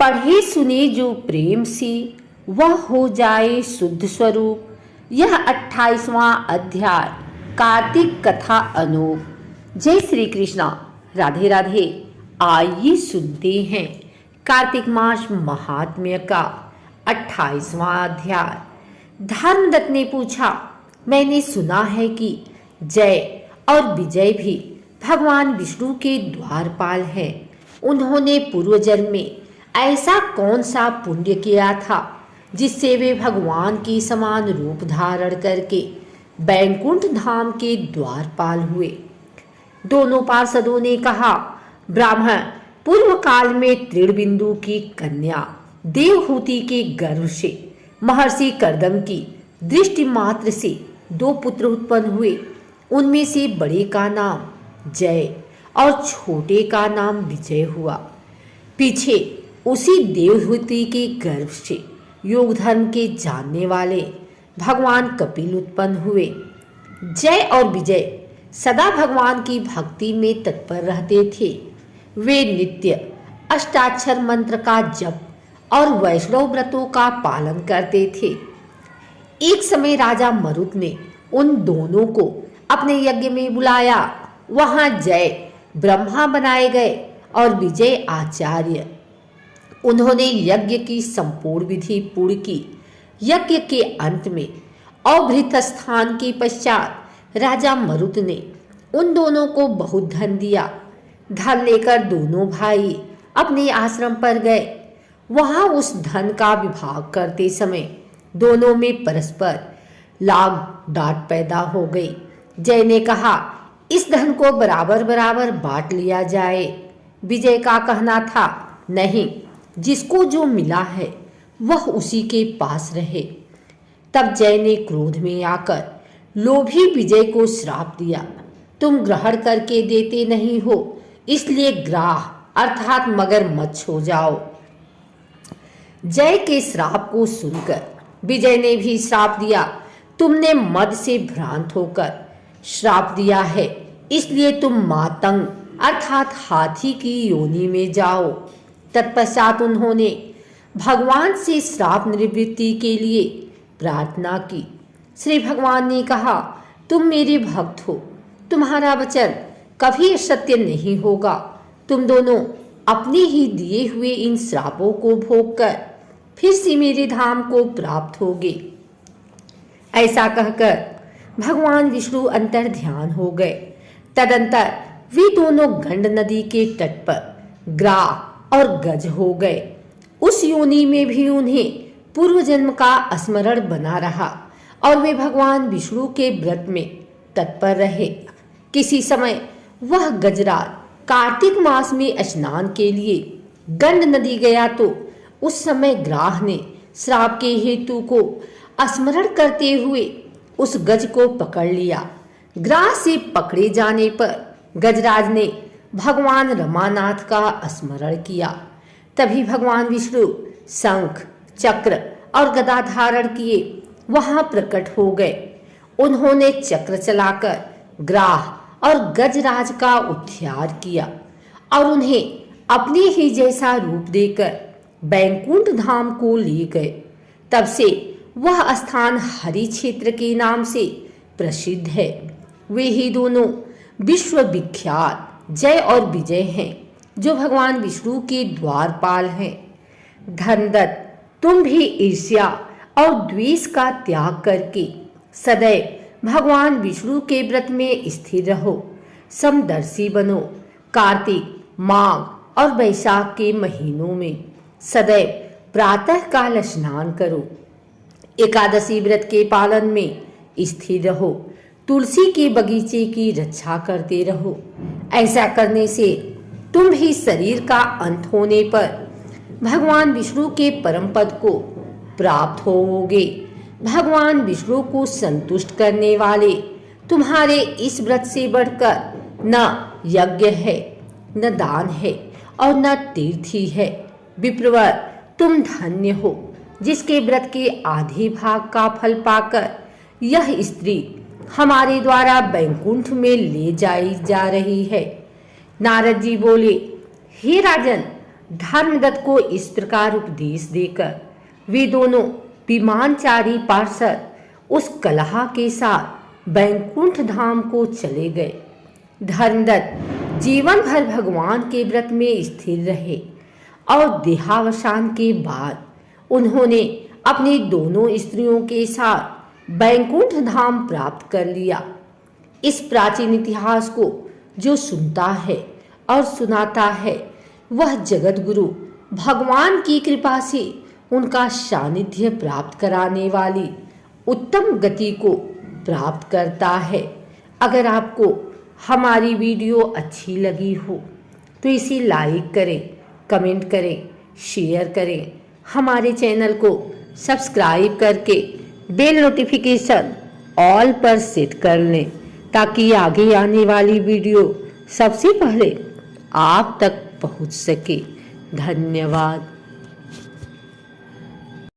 पढ़े सुने जो प्रेम से वह हो जाए शुद्ध स्वरूप। यह 28वां अध्याय कार्तिक कथा अनूप। जय श्री कृष्णा, राधे राधे। आइए सुनते हैं कार्तिक मास महात्म्य का 28वां अध्याय। धर्मदत्त ने पूछा, मैंने सुना है कि जय और विजय भी भगवान विष्णु के द्वारपाल हैं। उन्होंने पूर्व जन्म में ऐसा कौन सा पुण्य किया था जिससे वे भगवान की समान रूप धारण करके बैकुंठ धाम के द्वारपाल हुए। दोनों पार्षदों ने कहा, ब्राह्मण पूर्व काल में तृणबिंदु की कन्या देवहूति के गर्भ से महर्षि कर्दम की दृष्टि मात्र से 2 पुत्र उत्पन्न हुए। उनमें से बड़े का नाम जय और छोटे का नाम विजय हुआ। पीछे उसी देवहूति के गर्भ से योग धर्म के जानने वाले भगवान कपिल उत्पन्न हुए। जय और विजय सदा भगवान की भक्ति में तत्पर रहते थे। वे नित्य अष्टाक्षर मंत्र का जप और वैष्णव व्रतों का पालन करते थे। एक समय राजा मरुत ने उन दोनों को अपने यज्ञ में बुलाया। वहां जय ब्रह्मा बनाए गए और विजय आचार्य। उन्होंने यज्ञ की संपूर्ण विधि पूर्ण की। यज्ञ के अंत में अभृत स्थान के पश्चात राजा मरुत ने उन दोनों को बहुत धन दिया। धन लेकर दोनों भाई अपने आश्रम पर गए। वहां उस धन का विभाग करते समय दोनों में परस्पर लाग डांट पैदा हो गई। जय ने कहा, इस धन को बराबर बराबर बांट लिया जाए। विजय का कहना था, नहीं, जिसको जो मिला है वह उसी के पास रहे। तब जय ने क्रोध में आकर लोभी विजय को श्राप दिया, तुम ग्रहण करके देते नहीं हो, इसलिए ग्राह अर्थात मगरमच्छ हो जाओ। जय के श्राप को सुनकर विजय ने भी श्राप दिया, तुमने मद से भ्रांत होकर श्राप दिया है, इसलिए तुम मातंग अर्थात हाथी की योनि में जाओ। तत्पश्चात उन्होंने भगवान से श्राप निवृत्ति के लिए प्रार्थना की। श्री भगवान ने कहा, तुम मेरे भक्त हो, तुम्हारा वचन कभी असत्य नहीं होगा। तुम दोनों अपने ही दिए हुए इन श्रापों को भोग कर फिर से मेरे धाम को प्राप्त होगे। ऐसा कहकर भगवान विष्णु अंतर ध्यान हो गए। तदंतर वे दोनों गंड नदी के तट पर ग्राह और गज हो गए। उस योनि में भी उन्हें पूर्व जन्म का स्मरण बना रहा और वे भगवान विष्णु के व्रत में तत्पर रहे। किसी समय वह गजराज कार्तिक मास में स्नान के लिए गंड नदी गया तो उस समय ग्राह ने श्राप के हेतु को स्मरण करते हुए उस गज को पकड़ लिया। ग्राह से पकड़े जाने पर गजराज ने भगवान रमानाथ का स्मरण किया। तभी भगवान विष्णु शंख चक्र और गदा धारण किए वहां प्रकट हो गए। उन्होंने चक्र चलाकर ग्राह और गजराज का उद्धार किया और उन्हें अपने ही जैसा रूप देकर बैकुंठ धाम को ले गए। तब से वह स्थान हरि क्षेत्र के नाम से प्रसिद्ध है। वे ही दोनों विश्व विख्यात जय और विजय हैं, जो भगवान विष्णु के द्वारपाल हैं। धर्मदत्त, तुम भी ईर्ष्या और द्वेष का त्याग करके सदैव भगवान विष्णु के व्रत में स्थिर रहो। समदर्शी बनो। कार्तिक, माघ और वैशाख के महीनों में सदैव प्रातः काल स्नान करो। एकादशी व्रत के पालन में स्थिर रहो। तुलसी के बगीचे की रक्षा करते रहो। ऐसा करने से तुम भी शरीर का अंत होने पर भगवान विष्णु के परम पद को प्राप्त होवोगे। भगवान विष्णु को संतुष्ट करने वाले तुम्हारे इस व्रत से बढ़कर न यज्ञ है, न दान है और न तीर्थ ही है। विप्रवर, तुम धन्य हो, जिसके व्रत के आधे भाग का फल पाकर यह स्त्री हमारे द्वारा बैकुंठ में ले जाई जा रही है। नारद जी बोले, हे राजन, धर्मदत्त को इस प्रकार उपदेश देकर वे दोनों विमानचारी पार्षद उस कलह के साथ बैकुंठ धाम को चले गए। धर्मदत्त जीवन भर भगवान के व्रत में स्थिर रहे और देहावसान के बाद उन्होंने अपनी दोनों स्त्रियों के साथ बैकुंठ धाम प्राप्त कर लिया। इस प्राचीन इतिहास को जो सुनता है और सुनाता है वह जगत गुरु भगवान की कृपा से उनका सानिध्य प्राप्त कराने वाली उत्तम गति को प्राप्त करता है। अगर आपको हमारी वीडियो अच्छी लगी हो तो इसे लाइक करें, कमेंट करें, शेयर करें। हमारे चैनल को सब्सक्राइब करके बेल नोटिफिकेशन ऑल पर सेट कर लें ताकि आगे आने वाली वीडियो सबसे पहले आप तक पहुंच सके। धन्यवाद।